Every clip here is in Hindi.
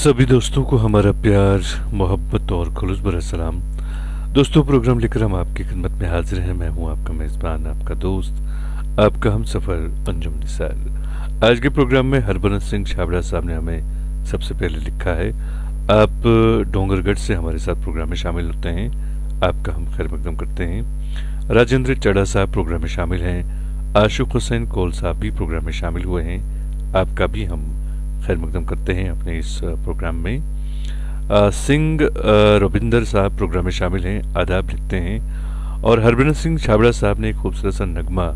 सभी दोस्तों को हमारा प्यार, मोहब्बत और खुलूस भरा सलाम। दोस्तों, प्रोग्राम लेकर हम आपकी खिदमत में हाजिर हैं। मैं हूं आपका मेज़बान, आपका दोस्त, आपका हम सफ़र अंजुम निसार। आज के प्रोग्राम में हरबंस सिंह छाबड़ा साहब ने हमें सबसे पहले लिखा है, आप डोंगरगढ़ से हमारे साथ प्रोग्राम में शामिल होते हैं, आपका हम खैर मकदम करते हैं। राजेंद्र चड़ा साहब प्रोग्राम में शामिल हैं। आशुक हुसैन कोल साहब भी प्रोग्राम में शामिल हुए हैं, आपका भी हम खैर मकदम करते हैं अपने इस प्रोग्राम में। सिंह रविंदर साहब प्रोग्राम में शामिल हैं, आदाब लिखते हैं। और हरबंस सिंह छाबड़ा साहब ने एक खूबसूरत सा नगमा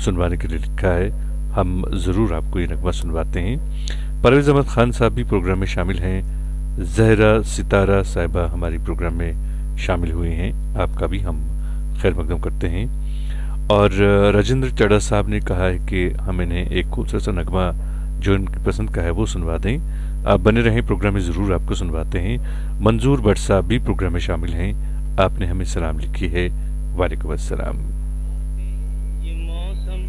सुनवाने के लिए लिखा है, हम ज़रूर आपको ये नगमा सुनवाते हैं। परवेज़ अहमद खान साहब भी प्रोग्राम में शामिल हैं। जहरा सितारा साहिबा हमारी प्रोग्राम में शामिल हुए हैं, आपका भी हम खैर मकदम करते हैं। और राजेंद्र चड़ा साहब ने कहा है कि हम इन्हें एक खूबसूरत सा नगमा जो इनकी पसंद का है वो सुनवा दें। आप बने रहें, प्रोग्राम में ज़रूर आपको सुनवाते हैं। मंजूर भट्ट साहब भी प्रोग्राम में शामिल हैं, आपने हमें सलाम लिखी है। वालेकुम अस्सलाम। ये मौसम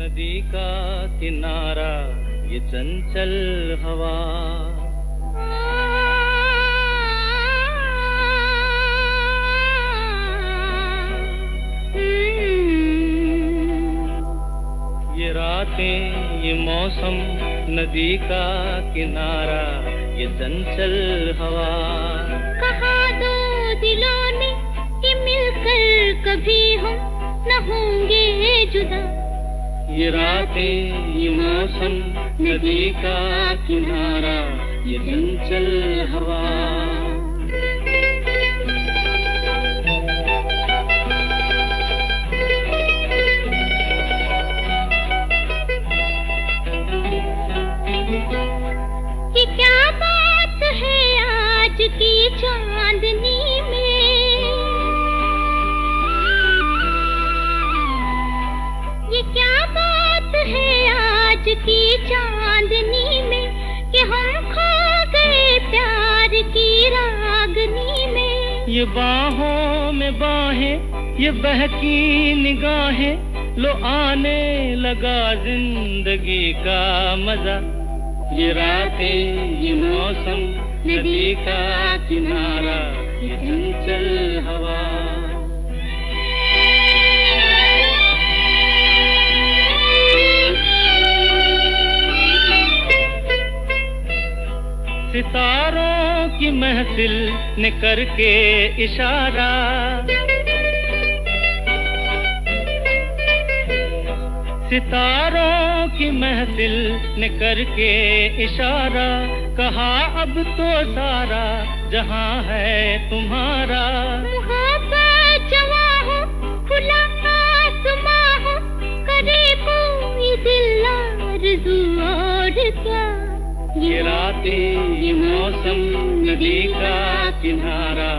नदी का किनारा, ये चंचल हवा, ये रातें, ये मौसम नदी का किनारा, ये चंचल हवा, कहा दो दिलों ने कि मिलकर कभी हम न होंगे जुदा। ये रातें, ये मौसम नदी का किनारा, ये चंचल हवा, कि क्या बात है आज की चांदनी में, ये क्या बात है आज की चांदनी में, कि हम खो गए प्यार की रागनी में। ये बाहों में बाहें, ये बहकी निगाहें, लो आने लगा जिंदगी का मजा। ये रातें, ये मौसम, नदी का किनारा, ये चंचल हवा। सितारों की महफिल ने करके इशारा, सितारों की महफिल ने करके इशारा, कहा अब तो सारा जहां है तुम्हारा। मोहब्बत जवां हो, खुला आसमां हो, करे कोई दिल आरज़ू और क्या। ये रातें, ये मौसम, नदी का किनारा,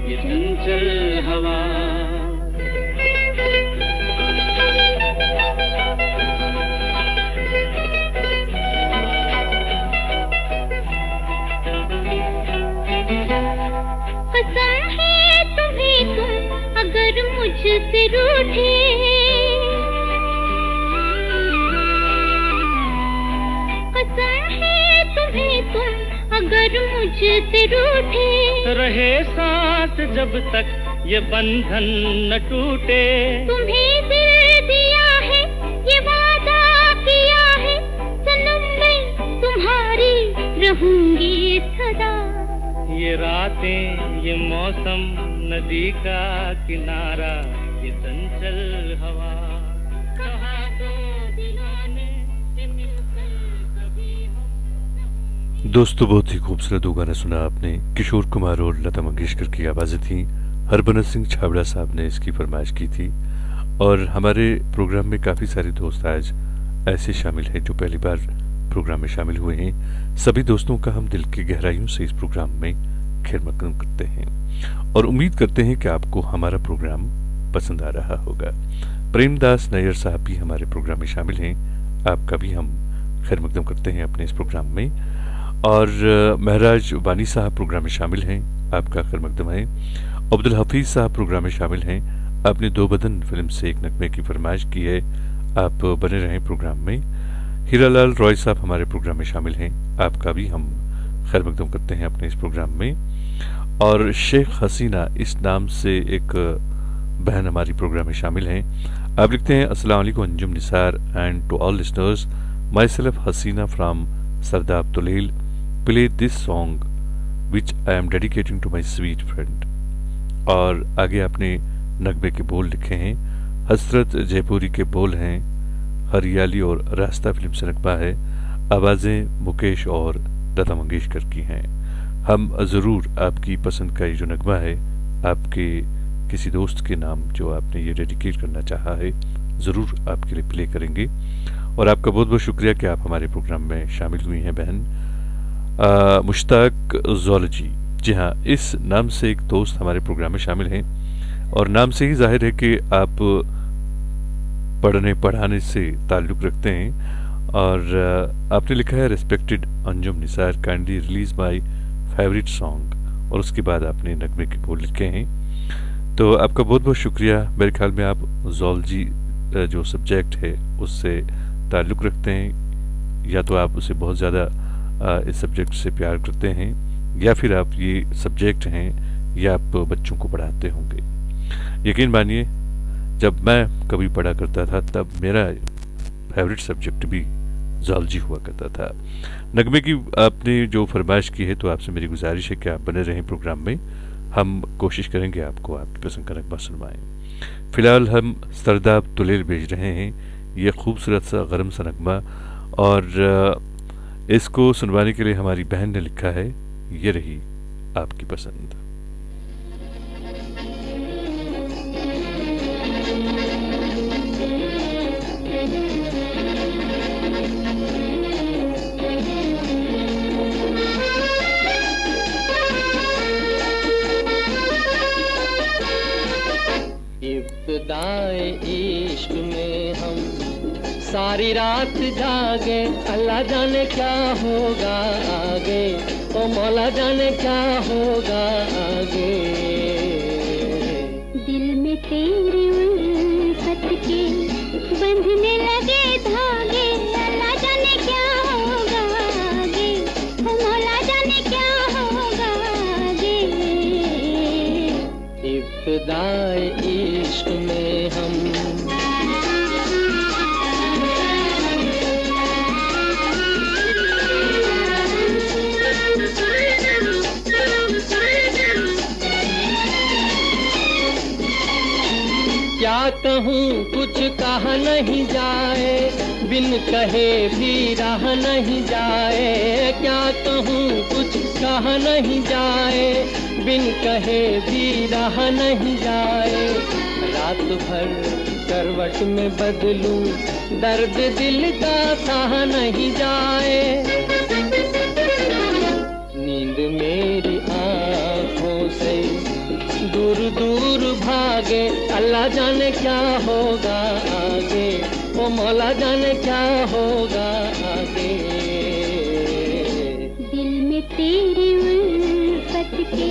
ये चंचल हवा। कसम है तुम्हें तुम अगर मुझसे रूठे, कसम है तुम्हें तुम अगर मुझसे रूठे, रहे साथ जब तक ये बंधन न टूटे। तुम्हें दिल दिया है, ये वादा किया है, सनम मैं तुम्हारी रहूंगी सदा। ये रातें, ये मौसम, नदी का किनारा, ये चंचल हवा। कहा दो दिलों ने कि मिलकर कभी हम। दोस्तों, बहुत ही खूबसूरत दो गाना सुना आपने। किशोर कुमार और लता मंगेशकर की आवाज़ें थी। हरबनस सिंह छाबड़ा साहब ने इसकी फरमाइश की थी। और हमारे प्रोग्राम में काफ़ी सारे दोस्त आज ऐसे शामिल हैं जो पहली बार प्रोग्राम में शामिल हुए हैं। सभी दोस्तों का हम दिल की गहराइयों से इस प्रोग्राम में खैर मकदम करते हैं और उम्मीद करते हैं कि आपको हमारा प्रोग्राम पसंद आ रहा होगा। प्रेमदास नैयर साहब भी हमारे प्रोग्राम में शामिल हैं। आपका भी हम खैर मकदम करते हैं अपने इस प्रोग्राम में। और महराज वानी साहब प्रोग्राम में शामिल हैं, आपका खैर मकदम है। अब्दुल हफीज साहब प्रोग्राम में शामिल हैं। आपने दो बदन फिल्म से एक नगमे की फरमाइश की है, आप बने रहें प्रोग्राम में। हीरालाल रॉय साहब हमारे प्रोग्राम में शामिल हैं, आपका भी हम खैर मकदम करते हैं अपने इस प्रोग्राम में। और शेख हसीना इस नाम से एक बहन हमारी प्रोग्राम में शामिल हैं। आप लिखते हैं, अस्सलाम वालेकुम Anjum Nisar and to all listeners, myself Hasina from सरदाब तुलेल, play this song which I am dedicating to my sweet friend. और आगे आपने नगमे के बोल लिखे हैं। हसरत जयपुरी के बोल हैं, हरियाली और रास्ता फिल्म से नगमा है। आवाज़ें मुकेश और लता मंगेशकर की हैं। हम ज़रूर आपकी पसंद का ये जो नगमा है आपके किसी दोस्त के नाम जो आपने ये डेडिकेट करना चाहा है ज़रूर आपके लिए प्ले करेंगे। और आपका बहुत बहुत शुक्रिया कि आप हमारे प्रोग्राम में शामिल हुई हैं बहन मुश्ताक ज़ोलॉजी। जी हाँ, इस नाम से एक दोस्त हमारे प्रोग्राम में शामिल हैं और नाम से ही जाहिर है कि आप पढ़ने पढ़ाने से ताल्लुक़ रखते हैं। और आपने लिखा है, respected Anjum Nisar, kindly release my favourite song. और उसके बाद आपने नगमे के बोल लिखे हैं, तो आपका बहुत बहुत शुक्रिया। मेरे ख्याल में आप ज़ोलॉजी जो सब्जेक्ट है उससे ताल्लुक़ रखते हैं, या तो आप उसे बहुत ज़्यादा इस सब्जेक्ट से प्यार करते हैं, या फिर आप ये सब्जेक्ट हैं या आप बच्चों को पढ़ाते होंगे। यकीन मानिए, जब मैं कभी पढ़ा करता था तब मेरा फेवरेट सब्जेक्ट भी ज़ोलॉजी हुआ करता था। नगमे की आपने जो फरमाइश की है, तो आपसे मेरी गुजारिश है कि आप बने रहें प्रोग्राम में। हम कोशिश करेंगे आपको आपकी पसंद का नगमा सुनवाएं। फ़िलहाल हम सरदाब तुलेल भेज रहे हैं ये खूबसूरत सा गरम सा नगमा, और इसको सुनवाने के लिए हमारी बहन ने लिखा है, ये रही आपकी पसंद। इब्तिदाए इश्क में हम सारी रात जागे, अल्लाह जाने क्या होगा आगे, ओ मौला जाने क्या होगा आगे। दिल में तेरी उल्फत के बंधने लगे धागे, अल्लाह जाने क्या होगा आगे। कहूँ कुछ कहा नहीं जाए, बिन कहे भी रहा नहीं जाए। क्या कहूँ कुछ कहा नहीं जाए, बिन कहे भी रहा नहीं जाए। रात भर करवट में बदलूं, दर्द दिल का सहा नहीं जाए। नींद मेरी आँखों से दूर दूर भागे, अल्लाह जाने क्या होगा आगे, ओ मौला जाने क्या होगा आगे। दिल में तेरी उल्फत के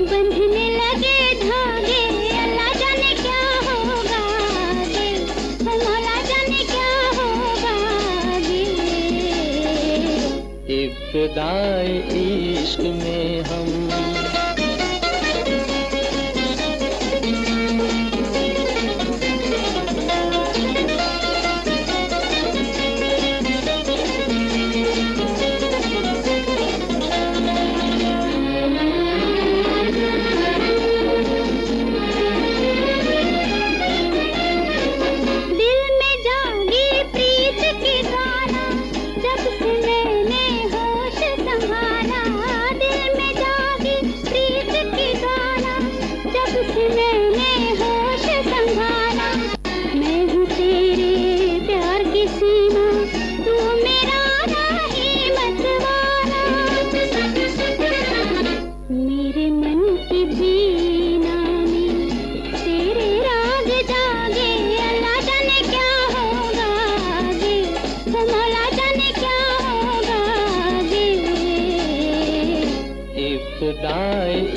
बंधने लगे धागे, अल्लाह जाने क्या होगा आगे, ओ मौला जाने क्या होगा आगे। इब्तिदाए इश्क में हम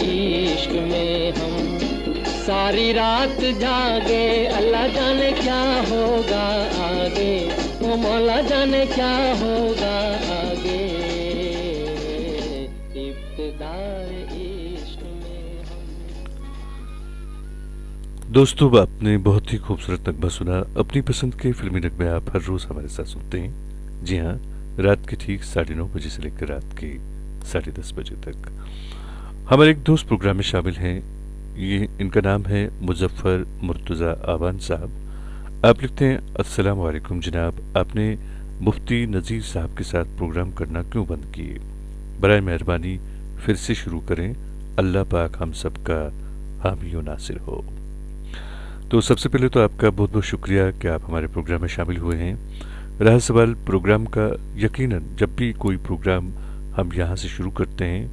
इश्क में हम सारी रात जागे, अल्लाह जाने क्या होगा आगे, ओ मौला जाने क्या होगा आगे। इब्तिदाए इश्क में हम। दोस्तों, आपने बहुत ही खूबसूरत नगमा सुना। अपनी पसंद के फिल्मी नगमे आप हर रोज़ हमारे साथ सुनते हैं। जी हाँ, रात के ठीक 9:30 बजे से लेकर रात के 10:30 बजे तक हमारे एक दोस्त प्रोग्राम में शामिल हैं। ये इनका नाम है मुजफ्फर मुर्तज़ा आवान साहब। आप लिखते हैं, अस्सलाम वालेकुम जनाब, आपने मुफ्ती नज़ीर साहब के साथ प्रोग्राम करना क्यों बंद किए? बराए मेहरबानी फिर से शुरू करें। अल्लाह पाक हम सब का हामी व नासिर हो। तो सबसे पहले तो आपका बहुत बहुत शुक्रिया कि आप हमारे प्रोग्राम में शामिल हुए हैं। रहा सवाल प्रोग्राम का, यकीनन जब भी कोई प्रोग्राम हम यहाँ से शुरू करते हैं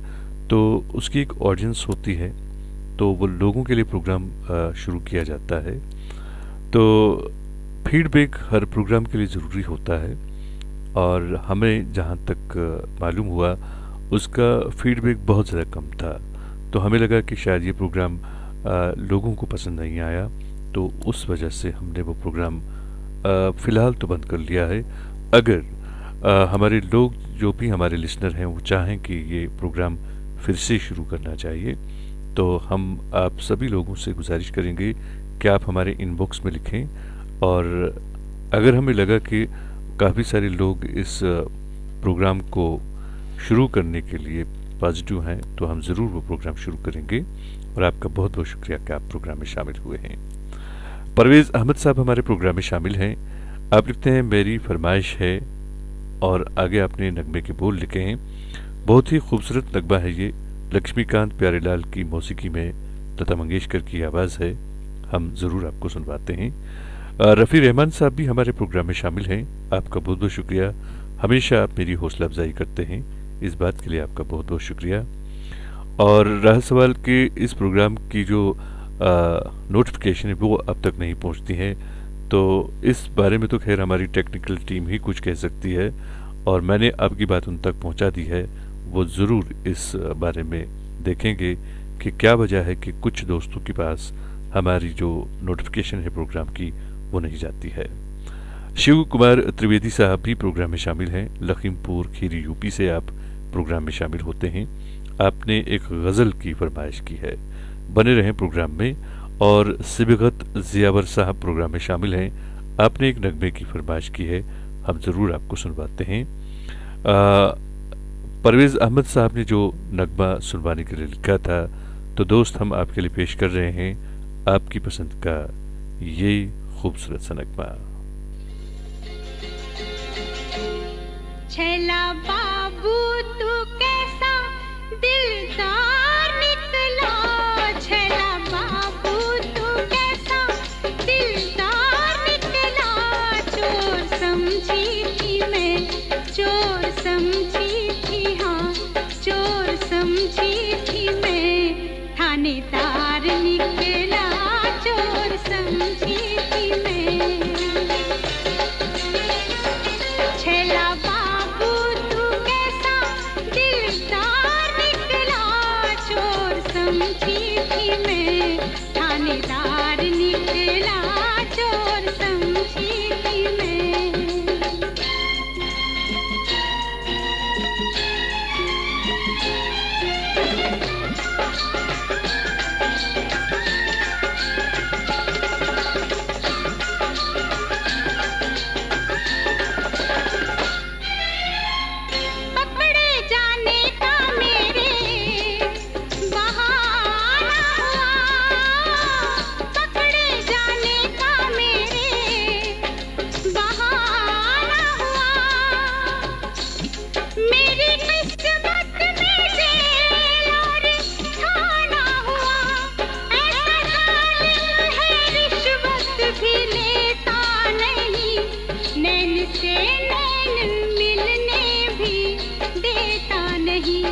तो उसकी एक ऑडियंस होती है, तो वो लोगों के लिए प्रोग्राम शुरू किया जाता है। तो फीडबैक हर प्रोग्राम के लिए ज़रूरी होता है, और हमें जहाँ तक मालूम हुआ उसका फीडबैक बहुत ज़्यादा कम था। तो हमें लगा कि शायद ये प्रोग्राम लोगों को पसंद नहीं आया, तो उस वजह से हमने वो प्रोग्राम फ़िलहाल तो बंद कर लिया है। अगर हमारे लोग जो भी हमारे लिसनर हैं वो चाहें कि ये प्रोग्राम फिर से शुरू करना चाहिए, तो हम आप सभी लोगों से गुजारिश करेंगे कि आप हमारे इनबॉक्स में लिखें, और अगर हमें लगा कि काफ़ी सारे लोग इस प्रोग्राम को शुरू करने के लिए पॉजिटिव हैं, तो हम ज़रूर वो प्रोग्राम शुरू करेंगे। और आपका बहुत बहुत शुक्रिया कि आप प्रोग्राम में शामिल हुए हैं। परवेज़ अहमद साहब हमारे प्रोग्राम में शामिल हैं। आप लिखते हैं, मेरी फरमाइश है, और आगे आपने नगमे के बोल लिखे हैं। बहुत ही खूबसूरत नगमा है ये। लक्ष्मीकांत प्यारेलाल की मौसीकी में लता मंगेशकर की आवाज़ है। हम ज़रूर आपको सुनवाते हैं। रफ़ी रहमान साहब भी हमारे प्रोग्राम में शामिल हैं। आपका बहुत बहुत शुक्रिया। हमेशा आप मेरी हौसला अफजाई करते हैं, इस बात के लिए आपका बहुत बहुत शुक्रिया। और रहा सवाल कि इस प्रोग्राम की जो नोटिफिकेशन है वो अब तक नहीं पहुंचती है, तो इस बारे में तो खैर हमारी टेक्निकल टीम ही कुछ कह सकती है, और मैंने आपकी बात उन तक पहुंचा दी है। वो ज़रूर इस बारे में देखेंगे कि क्या वजह है कि कुछ दोस्तों के पास हमारी जो नोटिफिकेशन है प्रोग्राम की वो नहीं जाती है। शिव कुमार त्रिवेदी साहब भी प्रोग्राम में शामिल हैं। लखीमपुर खीरी यूपी से आप प्रोग्राम में शामिल होते हैं। आपने एक गज़ल की फरमाइश की है, बने रहें प्रोग्राम में। और सिबगत ज़ियावर साहब प्रोग्राम में शामिल हैं। आपने एक नगमे की फरमाइश की है, हम ज़रूर आपको सुनवाते हैं। परवेज़ अहमद साहब ने जो नगमा सुनवाने के लिए लिखा था, तो दोस्त हम आपके लिए पेश कर रहे हैं आपकी पसंद का ये खूबसूरत सा नगमा। छैला बाबू तू कैसा दिलदार निकला, छैला बाबू तू कैसा दिलदार निकला। चोर समझी थी मैं, चोर समझी थी, हाँ चोर समझी थी मैं, थानेदार निकला चोर समझी थी मैं। छैला बाबू तू कैसा दिलदार निकला, चोर समझी थी मैं, थानेदार निकला चोर समझी थी मैं। पकड़े जाने का मेरे बहाना हुआ, पकड़े जाने का मेरे बहाना हुआ। मेरी किस्मत में जेल और थाना हुआ, ऐसा जालिम है रिश्वत भी लेता नहीं, नैन से नैन मिलने भी देता नहीं।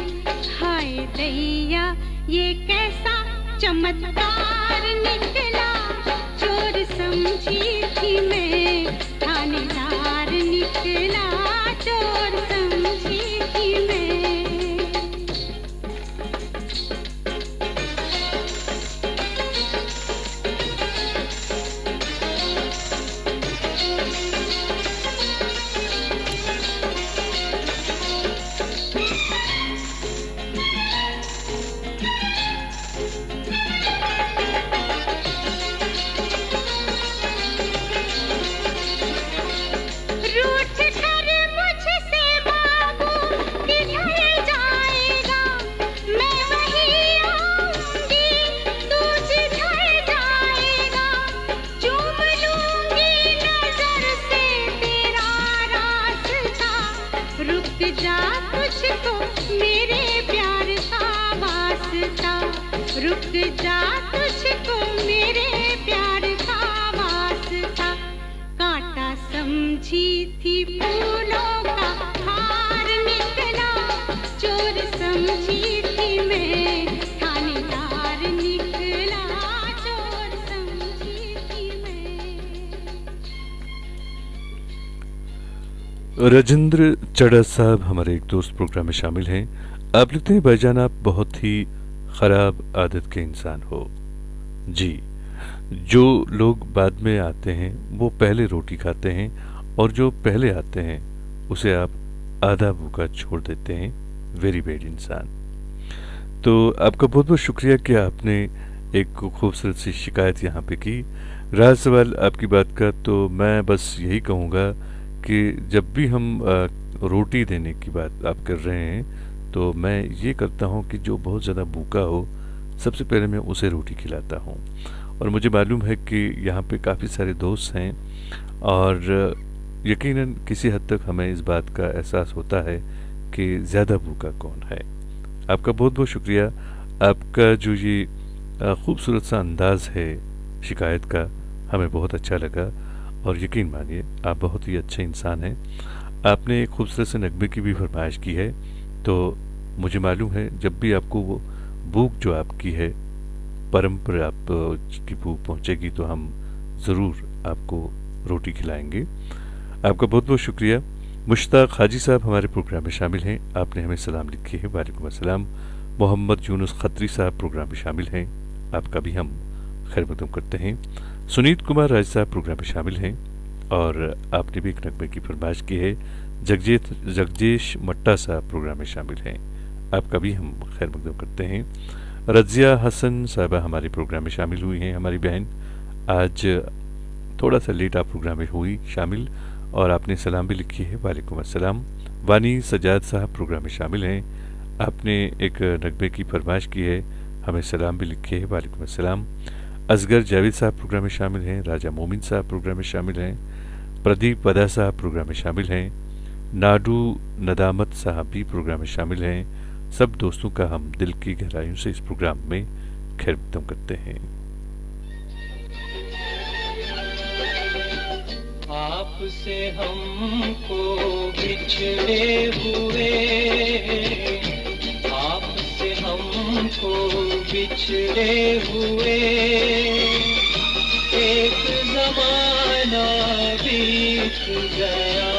हाय दैया ये कैसा चमत्कार निकला, चोर समझी थी मैं, थानेदार निकला चोर समझी थी मैं। रूठ कर मुझसे बाबू किधर जाएगा, मैं वहीं आऊंगी तू जिधर जाएगा। चूम लूंगी नजर से तेरा रास्ता, रुक जा तुझको मेरे प्यार का वास्ता, रुक जा तुझको मेरे प्यार का वास्ता। कांटा समझी थी फूलों का हार निकला, चोर समझी थी मैं, थानेदार निकला चोर समझी थी मैं। राजेंद्र चड़ा साहब हमारे एक दोस्त प्रोग्राम में शामिल हैं। आप लिखते हैं भाईजान आप बहुत ही खराब आदत के इंसान हो। जी, जो लोग बाद में आते हैं वो पहले रोटी खाते हैं और जो पहले आते हैं उसे आप आधा भूखा छोड़ देते हैं। वेरी बैड इंसान। तो आपका बहुत बहुत शुक्रिया कि आपने एक खूबसूरत सी शिकायत यहाँ पे की। रहा सवाल आपकी बात का, तो मैं बस यही कहूँगा कि जब भी हम रोटी देने की बात आप कर रहे हैं तो मैं ये करता हूँ कि जो बहुत ज़्यादा भूखा हो सबसे पहले मैं उसे रोटी खिलाता हूँ। और मुझे मालूम है कि यहाँ पे काफ़ी सारे दोस्त हैं और यकीनन किसी हद तक हमें इस बात का एहसास होता है कि ज़्यादा भूखा कौन है। आपका बहुत बहुत शुक्रिया। आपका जो ये खूबसूरत सा अंदाज़ है शिकायत का हमें बहुत अच्छा लगा और यकीन मानिए आप बहुत ही अच्छे इंसान हैं। आपने एक खूबसूरत से नगमे की भी फरमाइश की है, तो मुझे मालूम है जब भी आपको वो भूख जो आपकी है परम पर आपकी भूख पहुंचेगी तो हम ज़रूर आपको रोटी खिलाएंगे। आपका बहुत बहुत शुक्रिया। मुश्ताक हाजी साहब हमारे प्रोग्राम में शामिल हैं। आपने हमें सलाम लिखी है। वालेकुम अस्सलाम। मोहम्मद यूनुस खत्री साहब प्रोग्राम में शामिल हैं। आपका भी हम खैर मकदम करते हैं। सुनीत कुमार राज साहब प्रोग्राम में शामिल हैं और आपने भी एक नगमे की फरमाइश की है। जगजेश मट्टा साहब प्रोग्राम में शामिल हैं। आपका भी हम खैर मकदम करते हैं। रज़िया हसन साहबा हमारे प्रोग्राम में शामिल हुई हैं। हमारी बहन आज थोड़ा सा लेट आप प्रोग्राम में हुई शामिल और आपने सलाम भी लिखी है। वालेकुम अस्सलाम। वानी सजाद साहब प्रोग्राम में शामिल हैं। आपने एक नगमे की फरमाइश की है, हमें सलाम भी लिखी है। वालेकुम अस्सलाम। असगर जावेद साहब प्रोग्राम में शामिल हैं, राजा मोमिन साहब प्रोग्राम में शामिल हैं, प्रदीप वदा साहब प्रोग्राम में शामिल हैं, नाडू नदामत साहब भी प्रोग्राम में शामिल हैं। सब दोस्तों का हम दिल की गहराइयों से इस प्रोग्राम में खैर मकदम करते हैं। आपसे हमको बिछड़े हुए, आपसे हमको बिछड़े हुए, एक ज़माना बीत गया,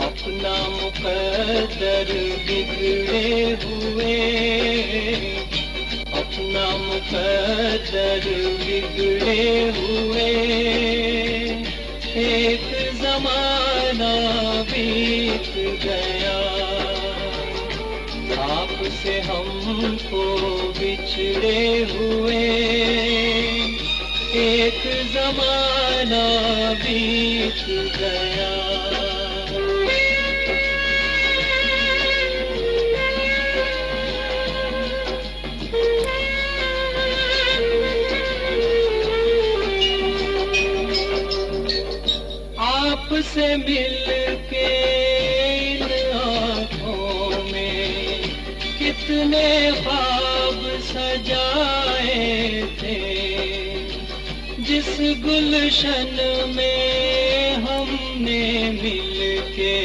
अपना मुक़द्दर बिगड़े हुए, अपना मुक़द्दर बिगड़े हुए, एक ज़माना बीत गया, आपसे हमको बिछड़े हुए, एक ज़माना बीत गया। आपसे मिलके इन आँखों में कितने ख्वाब सजाए थे, जिस गुलशन में हमने मिलके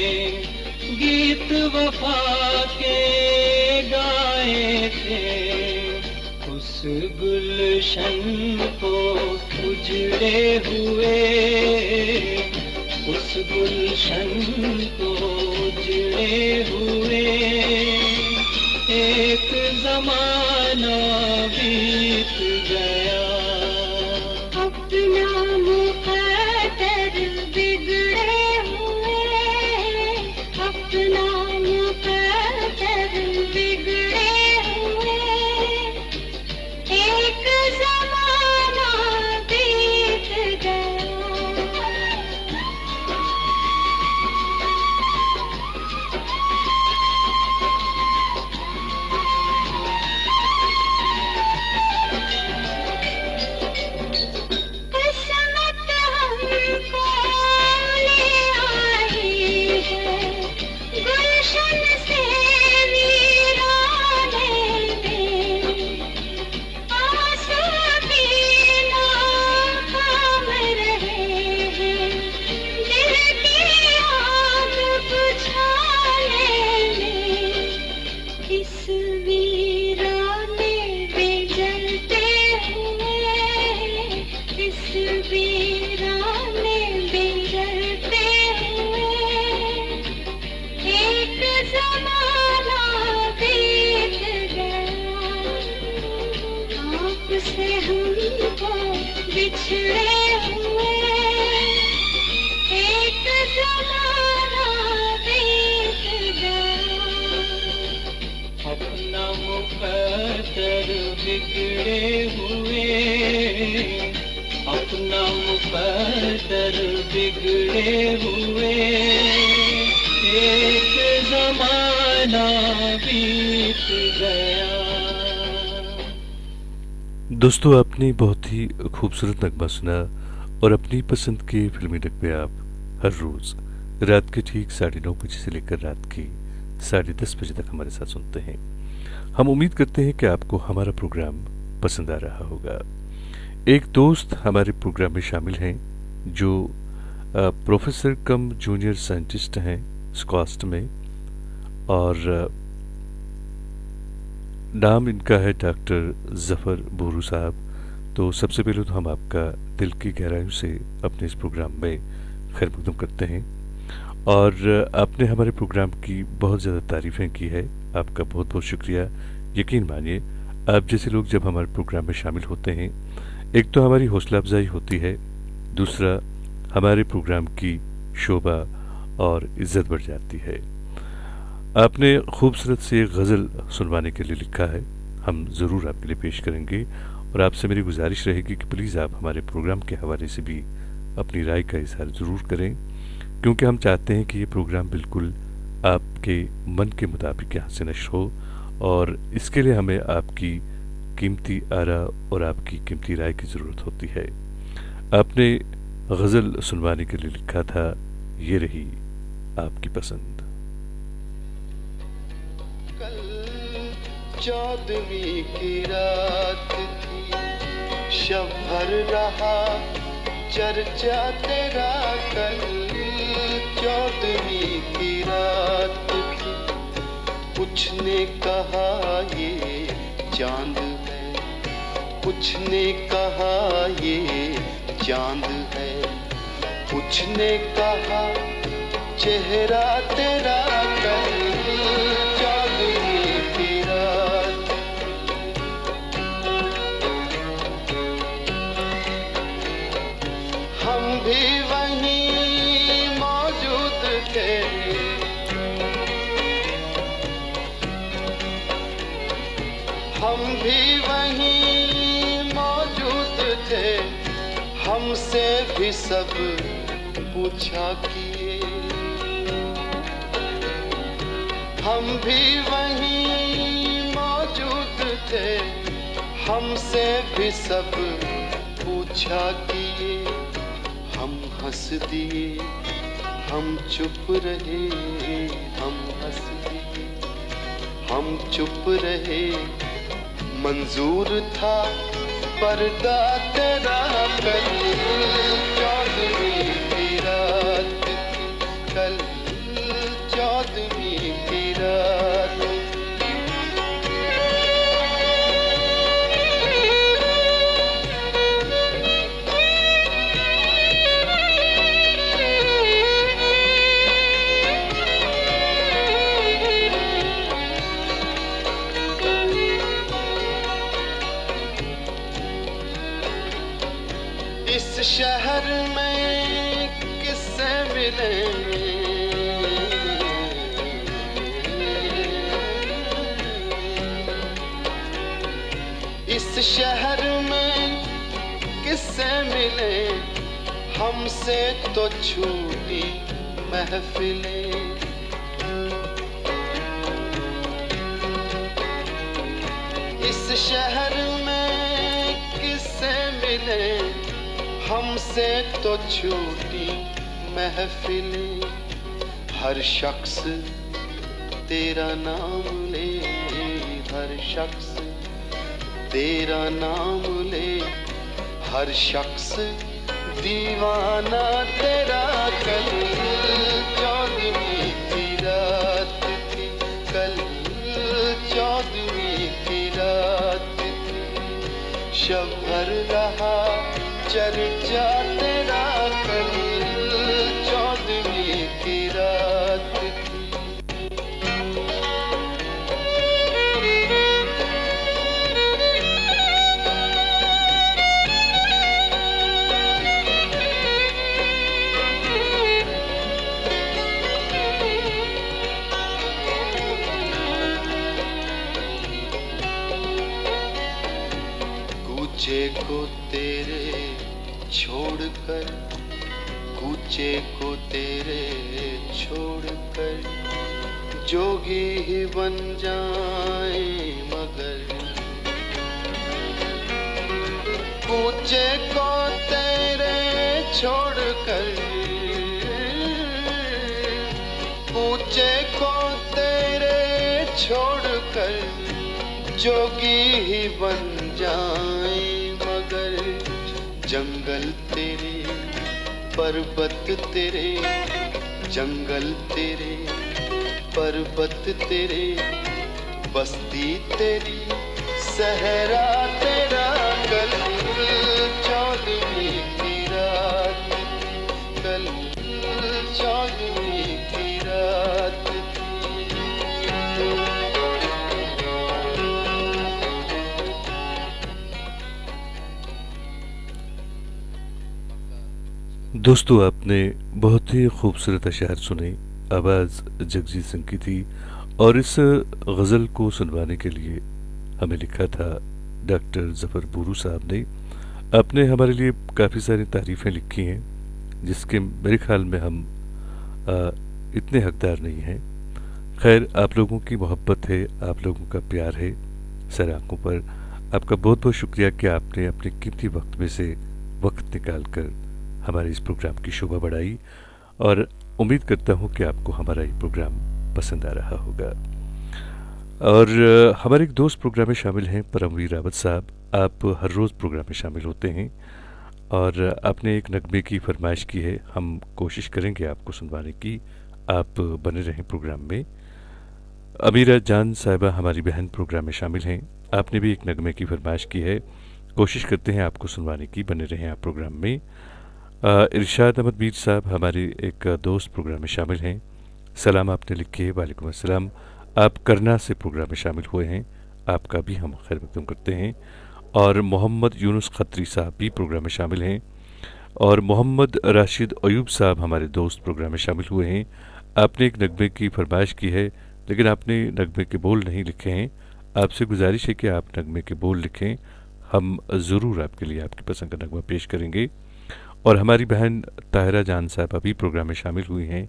गीत वफा के गाए थे, उस गुलशन को उजड़े हुए, उस गुलशन को उजड़े हुए, एक ज़माना बीत गया, अपना मुक़द्दर बिगड़े हुए, अपना मुक़द्दर बिगड़े हुए, एक ज़माना बीत गया। अपना मुक़द्दर बिगड़े हुए, अपना मुक़द्दर बिगड़े हुए, एक ज़माना बीत गया। दोस्तों, आपने बहुत ही खूबसूरत नगमा सुना और अपनी पसंद के फिल्मी नगमे आप हर रोज़ रात के ठीक 9:30 बजे से लेकर रात की 10:30 बजे तक हमारे साथ सुनते हैं। हम उम्मीद करते हैं कि आपको हमारा प्रोग्राम पसंद आ रहा होगा। एक दोस्त हमारे प्रोग्राम में शामिल हैं जो प्रोफेसर कम जूनियर साइंटिस्ट हैं स्कॉस्ट में, और नाम इनका है डॉक्टर ज़फ़र बोरू साहब। तो सबसे पहले तो हम आपका दिल की गहराइयों से अपने इस प्रोग्राम में खैर मकदम करते हैं, और आपने हमारे प्रोग्राम की बहुत ज़्यादा तारीफ़ें की है, आपका बहुत बहुत शुक्रिया। यकीन मानिए, आप जैसे लोग जब हमारे प्रोग्राम में शामिल होते हैं, एक तो हमारी हौसला अफजाई होती है, दूसरा हमारे प्रोग्राम की शोभा और इज़्ज़त बढ़ जाती है। आपने खूबसूरत से एक गज़ल सुनवाने के लिए लिखा है, हम ज़रूर आपके लिए पेश करेंगे, और आपसे मेरी गुजारिश रहेगी कि प्लीज़ आप हमारे प्रोग्राम के हवाले से भी अपनी राय का इज़हार ज़रूर करें, क्योंकि हम चाहते हैं कि ये प्रोग्राम बिल्कुल आपके मन के मुताबिक यहाँ से नश्र हो, और इसके लिए हमें आपकी कीमती आरा और आपकी कीमती राय की ज़रूरत होती है। आपने गज़ल सुनवाने के लिए लिखा था, ये रही आपकी पसंद। कल चौदहवीं की रात थी, शब भर रहा चर्चा तेरा। कल चौदहवीं की रात थी, कुछ ने कहा ये चांद है, कुछ ने कहा ये चांद है, कुछ ने कहा चेहरा तेरा। कल चौदहवीं की रात, हम भी वहीं मौजूद थे, हम भी वहीं मौजूद थे, हमसे भी सब पूछा किए, हम भी वहीं मौजूद थे, हमसे भी सब पूछा किए। हम हंस दिए, हम चुप रहे, हम हंस दिए, हम चुप रहे। मंजूर था पर्दा तेरा। कल चौदहवीं की रात थी, कल चौदहवीं की रात थी। इस शहर में किससे मिले, इस शहर में किससे मिले, हमसे तो छूटी महफिलें। इस शहर में किससे मिले, हमसे तो छूटी महफिलें। हर शख्स तेरा नाम ले, हर शख्स तेरा नाम ले, हर शख्स दीवाना तेरा। कल चौदहवीं की रात थी, कल चौदहवीं की रात थी, शब भर रहा चर्चा तेरा। कल चौदहवीं की रात थी। कूचे को तेरे छोड़कर, कूचे को तेरे छोड़कर, जोगी ही बन जाए मगर। कूचे को तेरे छोड़कर, कूचे को तेरे छोड़कर, जोगी ही बन जाए मगर। जंगल तेरे पर्वत तेरे, जंगल तेरे पर्वत तेरे, बस्ती तेरी सहरा तेरा। कल चौदहवीं की रात थी, कल चौदहवीं की रात थी। दोस्तों, आपने बहुत ही खूबसूरत अशार सुने। आवाज़ जगजीत सिंह की थी और इस गज़ल को सुनवाने के लिए हमें लिखा था डॉक्टर ज़फ़र बूरू साहब ने। आपने हमारे लिए काफ़ी सारी तारीफ़ें लिखी हैं जिसके मेरे ख़्याल में हम इतने हकदार नहीं हैं। खैर, आप लोगों की मोहब्बत है, आप लोगों का प्यार है, सर आँखों पर आपका बहुत बहुत शुक्रिया कि आपने अपने कीमती वक्त में से वक्त निकाल कर हमारे इस प्रोग्राम की शोभा बढ़ाई और उम्मीद करता हूँ कि आपको हमारा ये प्रोग्राम पसंद आ रहा होगा। और हमारे एक दोस्त प्रोग्राम में शामिल हैं परमवीर रावत साहब। आप हर रोज़ प्रोग्राम में शामिल होते हैं और आपने एक नगमे की फरमाइश की है, हम कोशिश करेंगे आपको सुनवाने की। आप बने रहें प्रोग्राम में। अमीरा जान साहिबा हमारी बहन प्रोग्राम में शामिल हैं, आपने भी एक नगमे की फरमाइश की है, कोशिश करते हैं आपको सुनवाने की। बने रहें आप प्रोग्राम में। इरशाद अहमद मीर साहब हमारे एक दोस्त प्रोग्राम में शामिल हैं, सलाम आपने लिखे, वालेकुम अस्सलाम। आप करना से प्रोग्राम में शामिल हुए हैं, आपका भी हम खैर मकदम करते हैं। और मोहम्मद यूनुस खत्री साहब भी प्रोग्राम में शामिल हैं और मोहम्मद राशिद अयूब साहब हमारे दोस्त प्रोग्राम में शामिल हुए हैं। आपने एक नगमे की फरमाइश की है लेकिन आपने नगमे के बोल नहीं लिखे हैं। आपसे गुजारिश है कि आप नगमे के बोल लिखें, हम ज़रूर आपके लिए आपकी पसंद का नगमा पेश करेंगे। और हमारी बहन ताहिरा जान साहब अभी प्रोग्राम में शामिल हुई हैं,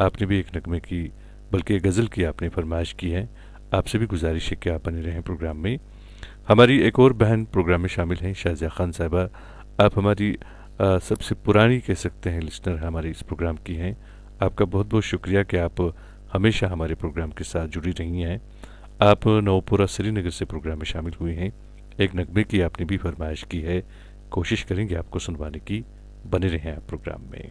आपने भी एक नगमे की बल्कि गज़ल की आपने फरमाइश की है। आपसे भी गुजारिश है कि आप बने रहें प्रोग्राम में। हमारी एक और बहन प्रोग्राम में शामिल हैं, शाज़िया खान साहिबा। आप हमारी सबसे पुरानी कह सकते हैं लिसनर हमारे इस प्रोग्राम की हैं। आपका बहुत बहुत शुक्रिया कि आप हमेशा हमारे प्रोग्राम के साथ जुड़ी रही हैं। आप नवपुरा श्रीनगर से प्रोग्राम में शामिल हुई हैं, एक नगमे की आपने भी फरमाइश की है, कोशिश करेंगे आपको सुनवाने की। बने रहें आप प्रोग्राम में।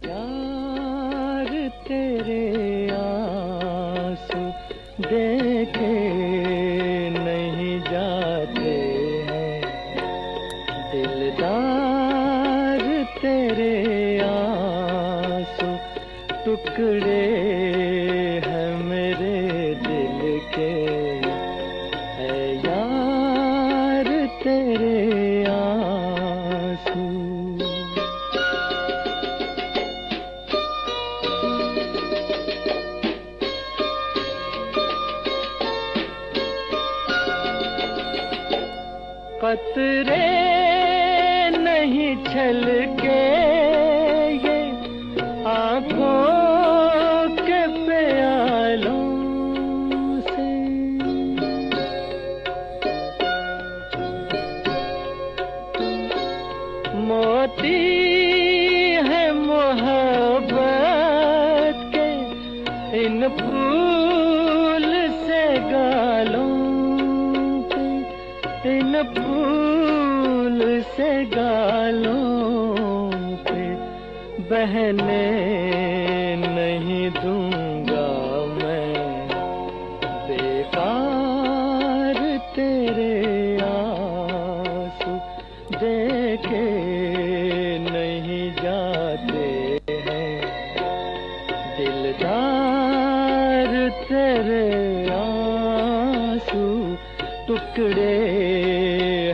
यार तेरे आंसू देखे नहीं जाते हैं, दिलदार तेरे आंसू टुकड़े हैं मेरे दिल के, है यार तेरे आंसू। कतरे नहीं छलके ये आँखों के प्यालों से, मोती है मोहब्बत के इन फूल से गालों पे, इन फूल से गालों पे बहने नहीं दूंगा मैं, बेकार तेरे आंसू देखे नहीं जाते हैं, दिलदार तेरे आंसू टुकड़े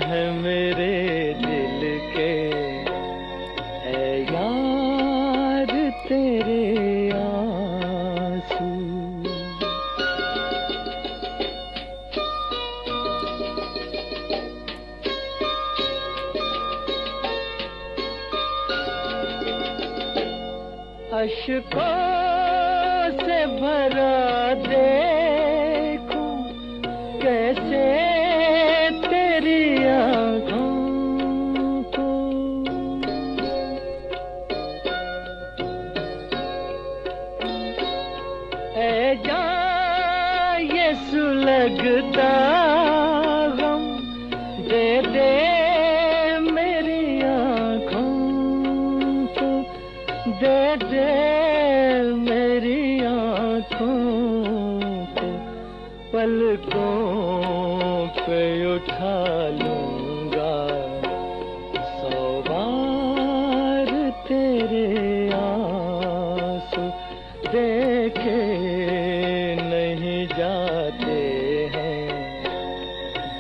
हैं मेरे दिल के, है यार तेरे आंसू। अश्कों से भरा देखूं कैसे तेरी आँखों को, ऐ जान ये सुलगता गम दे दे मेरी आँखों को, दे दे मेरी आँखों को, पलकों पे उठा लूंगा 100 बार तेरे आंसू देखे नहीं जाते हैं,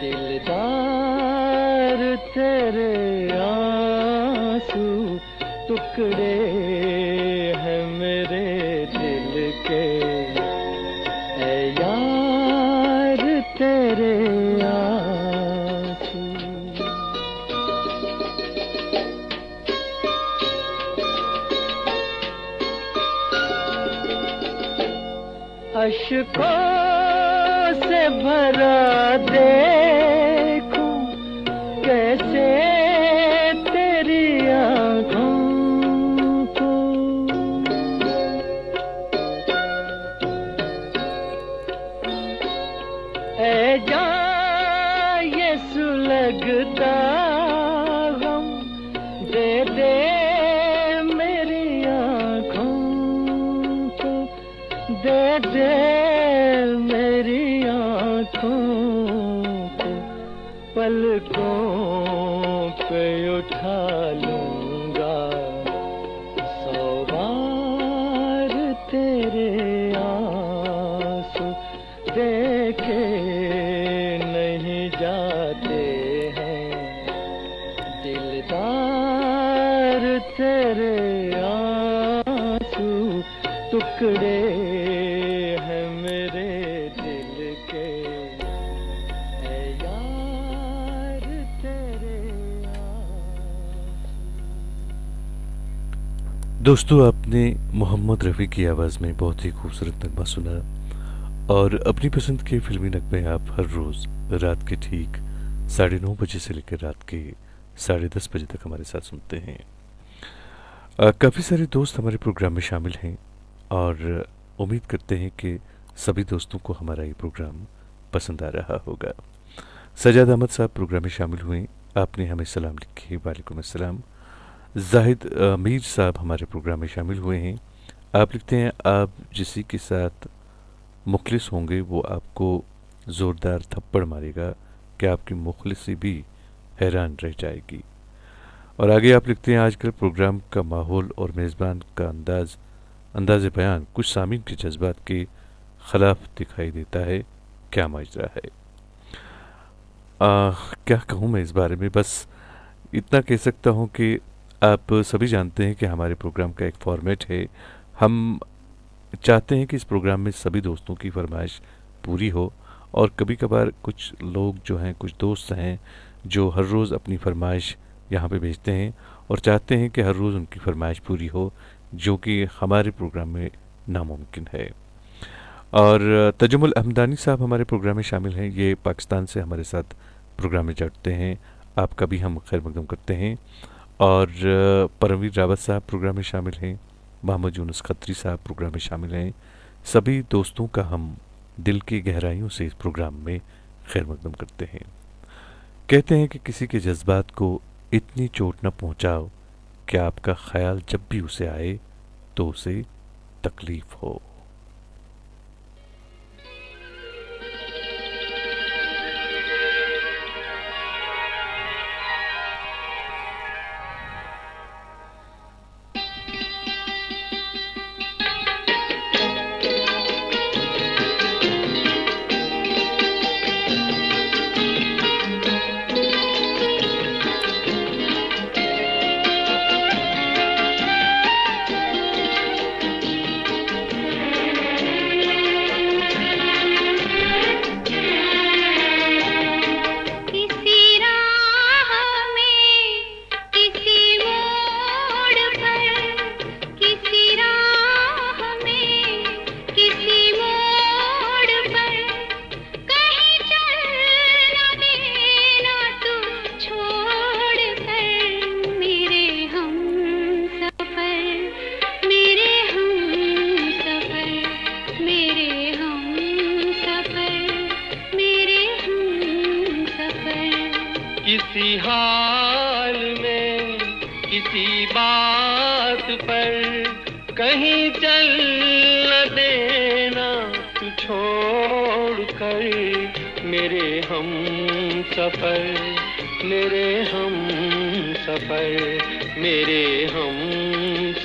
दिलदार तेरे आंसू टुकड़े हैं मेरे दिल के, है यार तेरे आंसू। अश्कों से भरा देखूं कैसे तेरी आँखों को। ऐ जान ये सुलगता गम दे दे मेरी आँखों को, दे दे मेरी आँखों को। पलकों पे उठा लूंगा 100 बार तेरे आंसू, देखे नहीं जाते हैं दिलदार तेरे आंसू, टुकड़े हैं मेरे दिल के है यार तेरे आंसू। दोस्तों, आपने मोहम्मद रफ़ी की आवाज़ में बहुत ही खूबसूरत नगमा सुना और अपनी पसंद के फिल्मी नगमे आप हर रोज़ रात के ठीक 9:30 बजे से लेकर रात के 10:30 बजे तक हमारे साथ सुनते हैं। काफ़ी सारे दोस्त हमारे प्रोग्राम में शामिल हैं और उम्मीद करते हैं कि सभी दोस्तों को हमारा ये प्रोग्राम पसंद आ रहा होगा। सजाद अहमद साहब प्रोग्राम में शामिल हुए, आपने हमें सलाम लिखे, वालेकुम अस्सलाम। जाहिद मीर साहब हमारे प्रोग्राम में शामिल हुए हैं, आप लिखते हैं आप जिसी के साथ मुखलिस होंगे वो आपको ज़ोरदार थप्पड़ मारेगा कि आपकी मुखलिसी भी हैरान रह जाएगी। और आगे आप लिखते हैं आजकल प्रोग्राम का माहौल और मेज़बान का अंदाज़ बयान कुछ सामीन के जज्बात के ख़िलाफ़ दिखाई देता है, क्या माजरा है। क्या कहूँ मैं इस बारे में, बस इतना कह सकता हूँ कि आप सभी जानते हैं कि हमारे प्रोग्राम का एक फॉर्मेट है। हम चाहते हैं कि इस प्रोग्राम में सभी दोस्तों की फरमाइश पूरी हो और कभी कभार कुछ लोग जो हैं, कुछ दोस्त हैं जो हर रोज़ अपनी फरमाइश यहाँ पे भेजते हैं और चाहते हैं कि हर रोज़ उनकी फरमाइश पूरी हो, जो कि हमारे प्रोग्राम में नामुमकिन है। और तजुमुल अहमदानी साहब हमारे प्रोग्राम में शामिल हैं, ये पाकिस्तान से हमारे साथ प्रोग्राम में जुड़ते हैं, आपका भी हम खैर मकदम करते हैं। और परमवीर रावत साहब प्रोग्राम में शामिल हैं, मोहम्मद यूनुस खत्री साहब प्रोग्राम में शामिल हैं। सभी दोस्तों का हम दिल की गहराइयों से इस प्रोग्राम में खैर मकदम करते हैं। कहते हैं कि किसी के जज्बात को इतनी चोट न पहुंचाओ कि आपका ख्याल जब भी उसे आए तो उसे तकलीफ हो। किसी हाल में किसी बात पर कहीं चल न देना तू छोड़ कर मेरे हम सफर, मेरे हम सफर, मेरे हम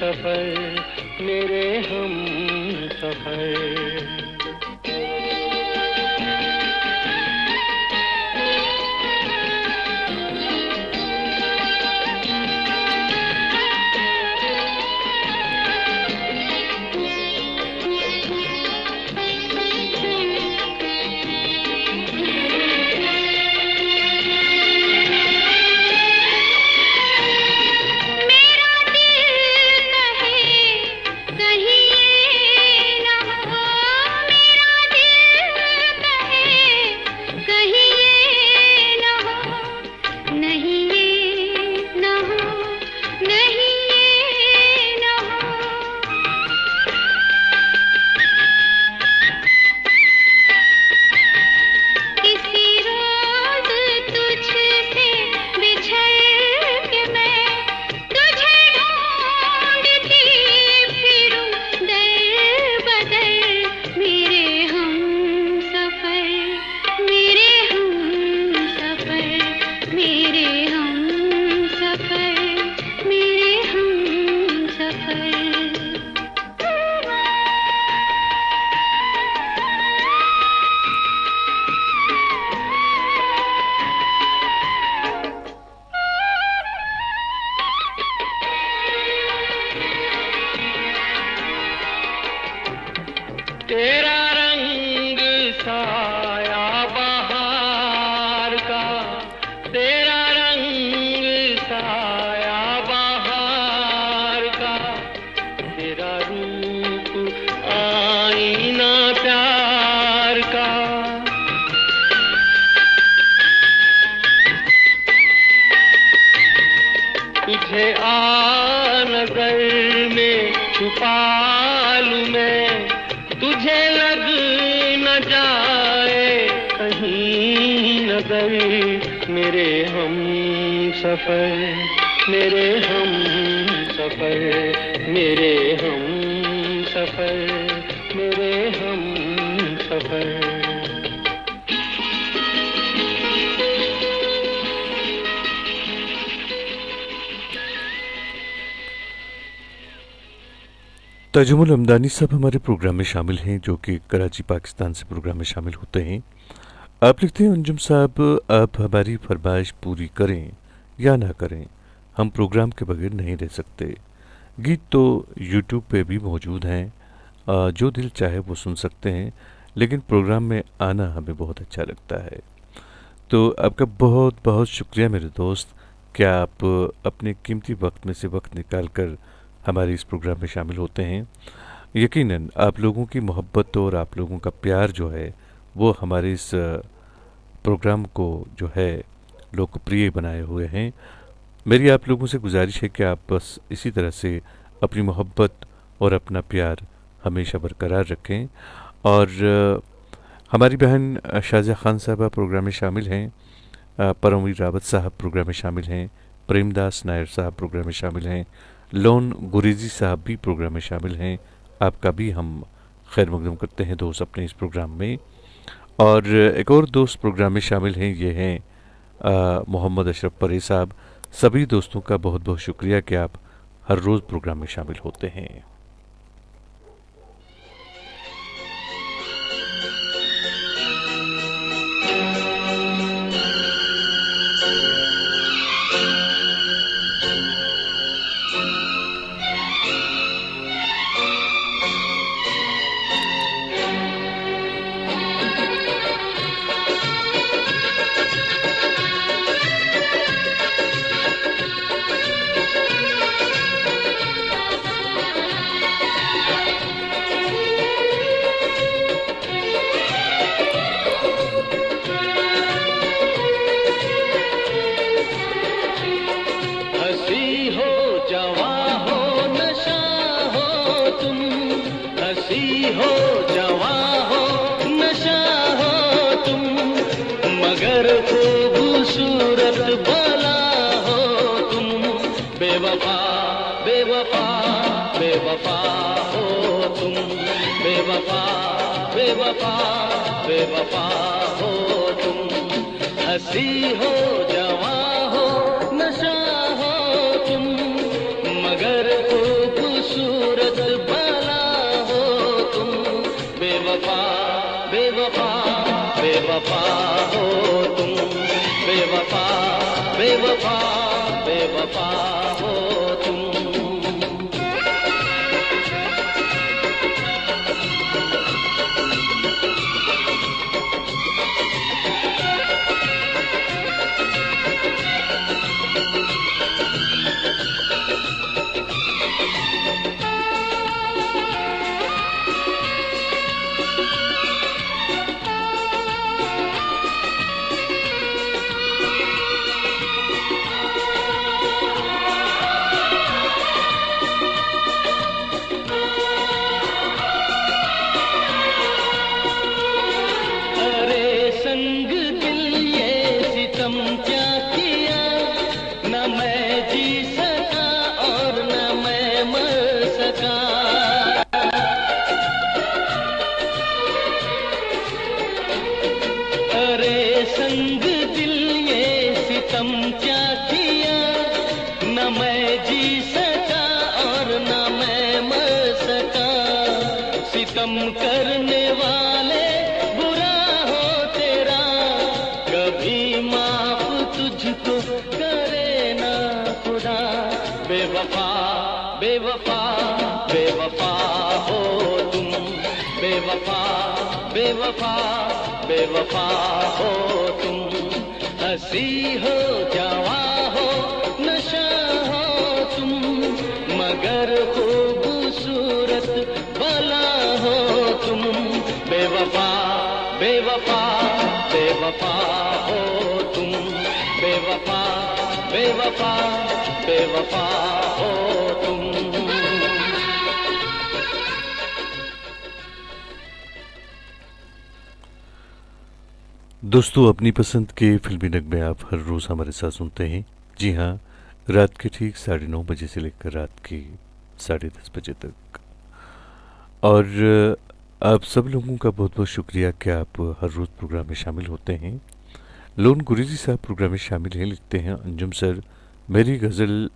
सफर, मेरे हम सफर। मेरा दिल कहे कहीं ये न हो तेरा रंग साया बहार का, तेरा रंग साया बहार का, तेरा रूप आईना प्यार का। तुझे आ नजर में छुपा लूं मैं, तुझे लग न जाए कहीं नजर। मेरे हम सफर, मेरे हम सफर, मेरे हम सफर, मेरे हम सफर। तजुमुल हमदानी साहब हमारे प्रोग्राम में शामिल हैं, जो कि कराची पाकिस्तान से प्रोग्राम में शामिल होते हैं। आप लिखते हैं, अंजुम साहब आप हमारी फरमाइश पूरी करें या ना करें, हम प्रोग्राम के बगैर नहीं रह सकते। गीत तो यूट्यूब पे भी मौजूद हैं, जो दिल चाहे वो सुन सकते हैं, लेकिन प्रोग्राम में आना हमें बहुत अच्छा लगता है। तो आपका बहुत बहुत शुक्रिया मेरे दोस्त, क्या आप अपने कीमती वक्त में से वक्त निकाल कर हमारे इस प्रोग्राम में शामिल होते हैं। यकीनन आप लोगों की मोहब्बत और आप लोगों का प्यार जो है वो हमारे इस प्रोग्राम को जो है लोकप्रिय बनाए हुए हैं। मेरी आप लोगों से गुजारिश है कि आप बस इसी तरह से अपनी मोहब्बत और अपना प्यार हमेशा बरकरार रखें। और हमारी बहन शाज़ा खान साहबा प्रोग्राम में शामिल हैं, परमवीर रावत साहब प्रोग्राम में शामिल हैं, प्रेमदास नायर साहब प्रोग्राम में शामिल हैं, लोन गुरेजी साहब भी प्रोग्राम में शामिल हैं। आपका भी हम खैर मकदम करते हैं दोस्त अपने इस प्रोग्राम में। और एक और दोस्त प्रोग्राम में शामिल हैं, ये हैं मोहम्मद अशरफ परे साहब। सभी दोस्तों का बहुत बहुत शुक्रिया कि आप हर रोज़ प्रोग्राम में शामिल होते हैं। बेवफा हो तुम, हंसी हो जवां हो नशा हो तुम, मगर खूबसूरत भला हो तुम। बेवफा बेवफा बेवफा हो तुम, बेवफा बेवफा बेवफा हो तुम। करने वाले बुरा हो तेरा, कभी माफ तुझको करे ना खुदा। बेवफा बेवफा बेवफा हो तुम, बेवफा बेवफा बेवफा हो तुम, हंसी हो जवां हो नशा हो तुम, मगर खूबसूरत भला हो तुम। बेवफा बेवफा बेवफा हो तुम, बेवफा बेवफा बेवफा हो तुम। दोस्तों, अपनी पसंद के फिल्मी नगमे आप हर रोज़ हमारे साथ सुनते हैं। जी हाँ, रात के ठीक 9:30 बजे से लेकर रात के 10:30 बजे तक। और आप सब लोगों का बहुत बहुत शुक्रिया कि आप हर रोज़ प्रोग्राम में शामिल होते हैं। लोन गुरेजी साहब प्रोग्राम में शामिल हैं, लिखते हैं अंजुम सर, मेरी गज़ल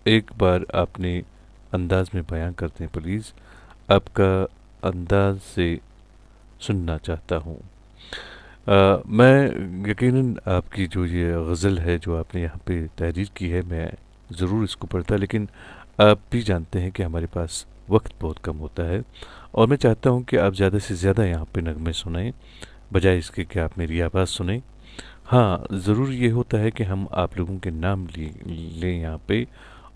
एक बार आपने अंदाज में बयां करते हैं प्लीज़, आपका अंदाज से सुनना चाहता हूँ। मैं यकीनन आपकी जो ये गज़ल है जो आपने यहाँ पे तहरीर की है, मैं ज़रूर इसको पढ़ता, लेकिन आप भी जानते हैं कि हमारे पास वक्त बहुत कम होता है और मैं चाहता हूँ कि आप ज़्यादा से ज़्यादा यहाँ पे नगमे सुनें बजाय इसके कि आप मेरी आवाज़ सुनें। हाँ, ज़रूर ये होता है कि हम आप लोगों के नाम लें यहाँ पे,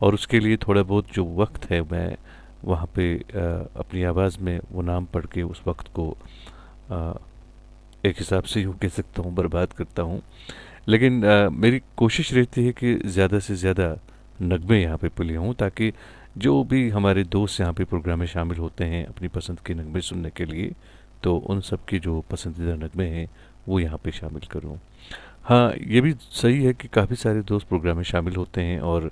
और उसके लिए थोड़ा बहुत जो वक्त है मैं वहाँ पे अपनी आवाज़ में वो नाम पढ़ के उस वक्त को एक हिसाब से यूँ कह सकता हूँ बर्बाद करता हूँ। लेकिन मेरी कोशिश रहती है कि ज़्यादा से ज़्यादा नगमे यहाँ पे पुलिया हों, ताकि जो भी हमारे दोस्त यहाँ पे प्रोग्राम में शामिल होते हैं अपनी पसंद के नगमे सुनने के लिए, तो उन सब के जो पसंदीदा नगमे हैं वो यहाँ पे शामिल करूँ। हाँ, ये भी सही है कि काफ़ी सारे दोस्त प्रोग्राम में शामिल होते हैं और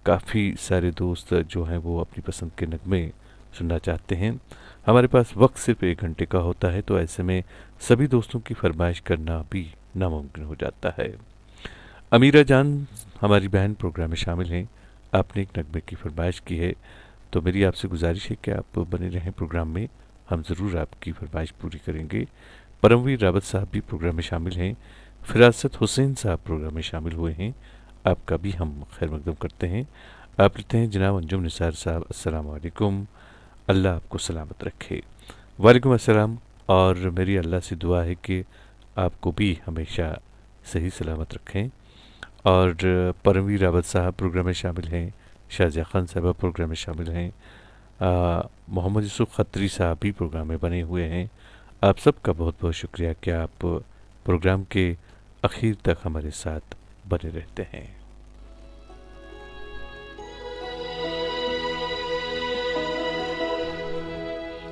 काफ़ी सारे दोस्त जो हैं वो अपनी पसंद के नगमे सुनना चाहते हैं। हमारे पास वक्त सिर्फ 1 घंटे का होता है, तो ऐसे में सभी दोस्तों की फरमाइश करना भी नामुमकिन हो जाता है। अमीरा जान हमारी बहन प्रोग्राम में शामिल हैं, आपने एक नगमे की फरमाइश की है, तो मेरी आपसे गुजारिश है कि आप बने रहें प्रोग्राम में, हम ज़रूर आपकी फरमाइश पूरी करेंगे। परमवीर रावत साहब भी प्रोग्राम में शामिल हैं, फिरासत हुसैन साहब प्रोग्राम में शामिल हुए हैं, आपका भी हम खैर मकदम करते हैं। आप लिखते हैं जनाब अंजुम निसार साहब, अस्सलाम वालेकुम, अल्लाह आपको सलामत रखे। वालेकुम अस्सलाम, और मेरी अल्लाह से दुआ है कि आपको भी हमेशा सही सलामत रखें। और परमवीर रावत साहब प्रोग्राम में शामिल हैं, शाहजहाँ खान साहब प्रोग्राम में शामिल हैं, मोहम्मद यूसुफ खत्री साहब भी प्रोग्राम में बने हुए हैं। आप सबका बहुत बहुत शुक्रिया कि आप प्रोग्राम के आखिर तक हमारे साथ बने रहते हैं।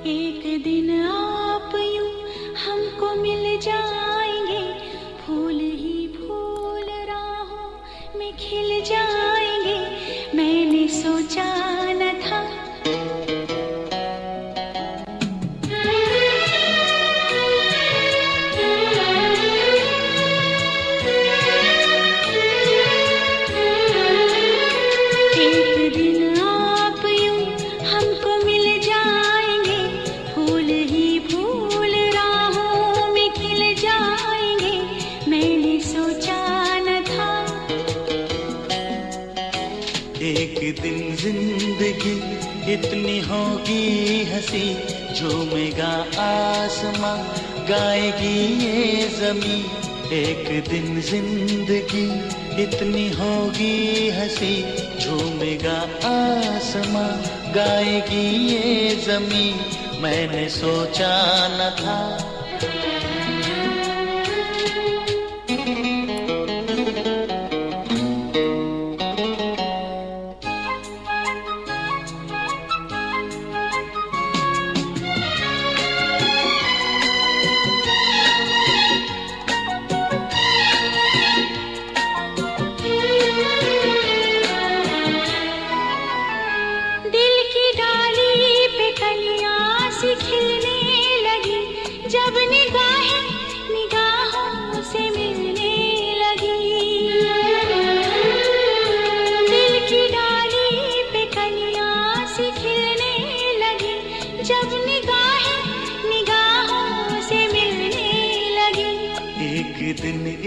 एक दिन आप यूं हमको मिल जाएंगे, फूल ही फूल राहों में खिल जाएंगे, मैंने सोचा न था जिंदगी इतनी होगी हंसी, झूमेगा आसमां, गाएगी ये ज़मीं। एक दिन जिंदगी इतनी होगी हंसी, झूमेगा आसमां, गाएगी ये ज़मीं। मैंने सोचा न था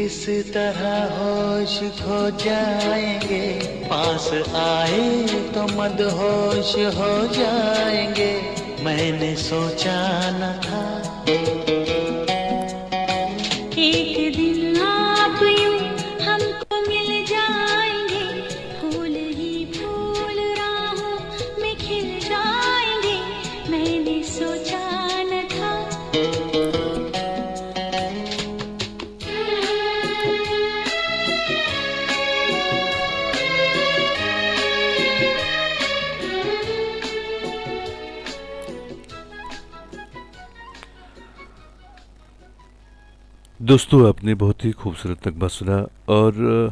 इस तरह होश खो जाएंगे, पास आए तो मदहोश हो जाएंगे। मैंने सोचा न था। एक दिन आप यूं हमको मिल जाएंगे, फूल ही फूल राहों में खिल जाएंगे, मैंने सोचा न था। दोस्तों आपने बहुत ही खूबसूरत नगमा सुना और